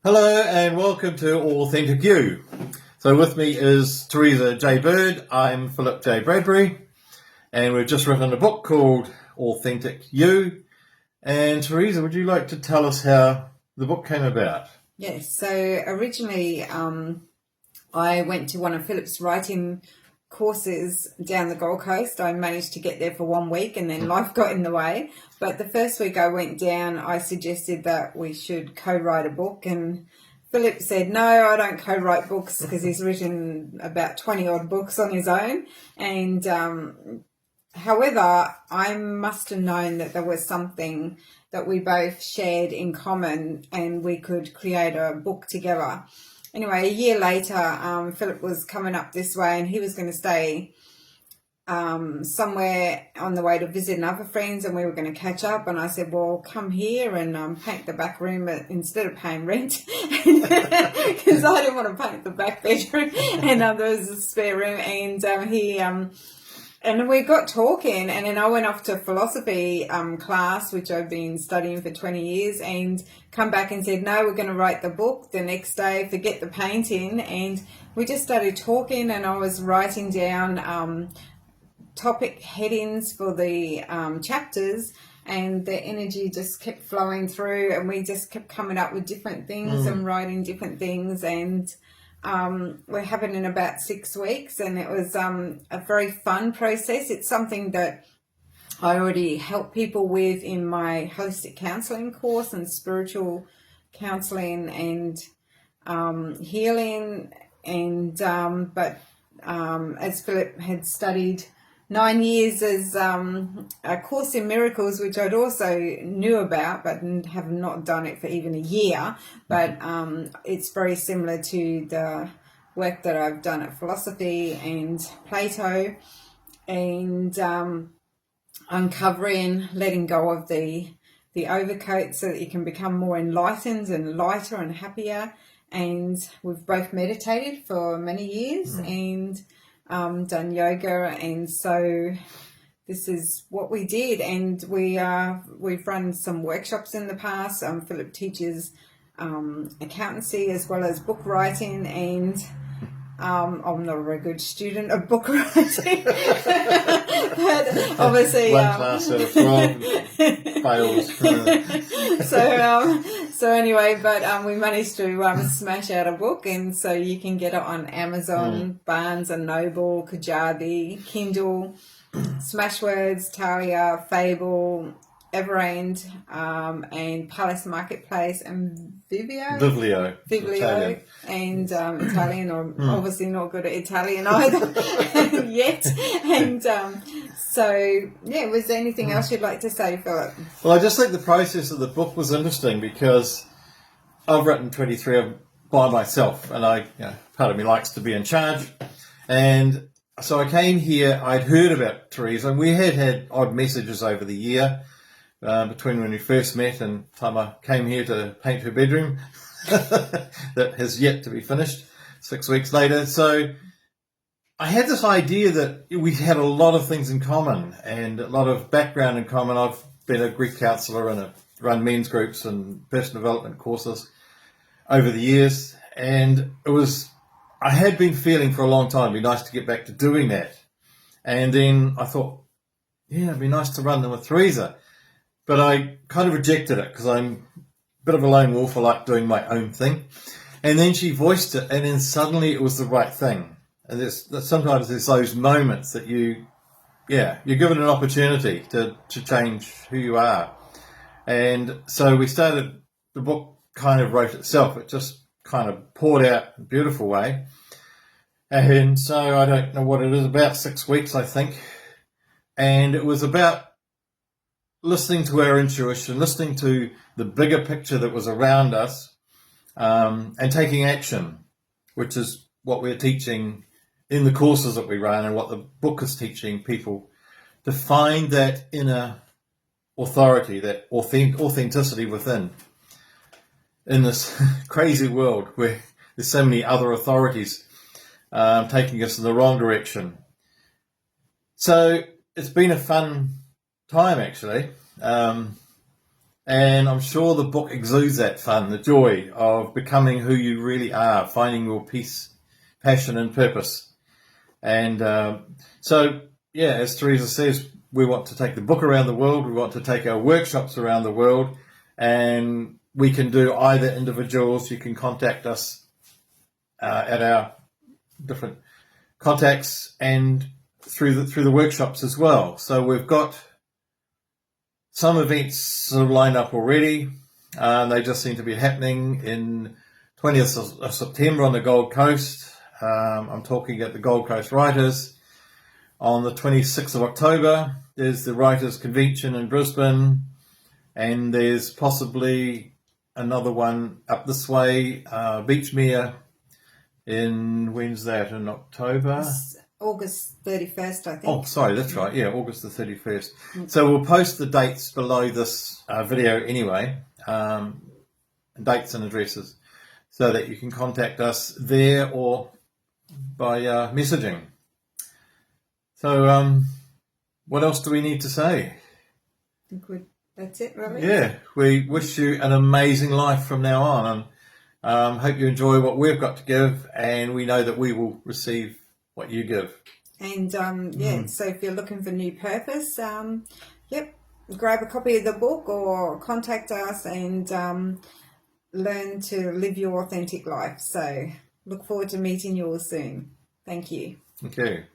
Hello and welcome to Authentic You. So with me is Teresa J. Bird. I'm Philip J. Bradbury, and we've just written a book called Authentic You. And Teresa, would you like to tell us how the book came about? Yes, so originally I went to one of Philip's writing courses down the Gold Coast. I managed to get there for 1 week and then life got in the way. But the first week I went down, I suggested that we should co-write a book, and Philip said, no, I don't co-write books, because he's written about 20 odd books on his own. And however, I must have known that there was something that we both shared in common and we could create a book together. Anyway, a year later, Philip was coming up this way and he was going to stay somewhere on the way to visit other friends, and we were going to catch up. And I said, well, come here and paint the back room instead of paying rent, because I didn't want to paint the back bedroom, and there was a spare room. And and we got talking, and then I went off to philosophy class, which I've been studying for 20 years, and come back and said, no, we're going to write the book. The next day, forget the painting. And we just started talking, and I was writing down topic headings for the chapters, and the energy just kept flowing through, and we just kept coming up with different things and writing different things. And we're having in about 6 weeks, and it was a very fun process. It's something that I already help people with in my holistic counselling course and spiritual counselling and healing. And but as Philip had studied 9 years as a Course in Miracles, which I'd also knew about, but have not done it for even a year. But it's very similar to the work that I've done at philosophy and Plato, and uncovering, letting go of the overcoat so that you can become more enlightened and lighter and happier. And we've both meditated for many years and done yoga, and so this is what we did. And we've run some workshops in the past. Philip teaches accountancy as well as book writing, and I'm not a very good student of book writing, but obviously One class out of 12 fails. So anyway, but we managed to smash out a book, and so you can get it on Amazon, Barnes and Noble, Kajabi, Kindle, Smashwords, Talia, Fable, Everand, and Palace Marketplace, and Viblio. Italian. And Italian, or obviously not good at Italian either yet. And so, yeah, was there anything else you'd like to say, Philip? Well, I just think the process of the book was interesting, because I've written 23 of them by myself, and part of me likes to be in charge. And so I came here, I'd heard about Teresa, and we had odd messages over the year, between when we first met and time I came here to paint her bedroom that has yet to be finished 6 weeks later. So I had this idea that we had a lot of things in common and a lot of background in common. I've been a grief counsellor and run men's groups and personal development courses over the years, and I had been feeling for a long time it'd be nice to get back to doing that. And then I thought, yeah, it'd be nice to run them with Teresa. But I kind of rejected it because I'm a bit of a lone wolf. I like doing my own thing. And then she voiced it, and then suddenly it was the right thing. And sometimes there's those moments that you're given an opportunity to change who you are. And so the book kind of wrote itself. It just kind of poured out in a beautiful way. And so I don't know what it is, about 6 weeks, I think. And it was about listening to our intuition, listening to the bigger picture that was around us, and taking action, which is what we're teaching in the courses that we run and what the book is teaching people, to find that inner authority, that authenticity within, in this crazy world where there's so many other authorities taking us in the wrong direction. So it's been a fun time, actually. And I'm sure the book exudes that fun, the joy of becoming who you really are, finding your peace, passion, and purpose. And so, yeah, as Teresa says, we want to take the book around the world. We want to take our workshops around the world, and we can do either individuals. You can contact us at our different contacts and through the workshops as well. So we've got some events sort of lined up already. They just seem to be happening in 20th of September on the Gold Coast. I'm talking at the Gold Coast Writers. On the 26th of October, there's the Writers' Convention in Brisbane, and there's possibly another one up this way, Beachmere, when's that, in October? It's August 31st, I think. Oh, sorry, that's right. Yeah, August the 31st. So we'll post the dates below this video anyway, dates and addresses, so that you can contact us there or by messaging. So what else do we need to say? I think that's it, really. Yeah, we wish you an amazing life from now on, and hope you enjoy what we've got to give, and we know that we will receive what you give. And so if you're looking for new purpose, grab a copy of the book or contact us and learn to live your authentic life. So look forward to meeting you all soon. Thank you. Okay.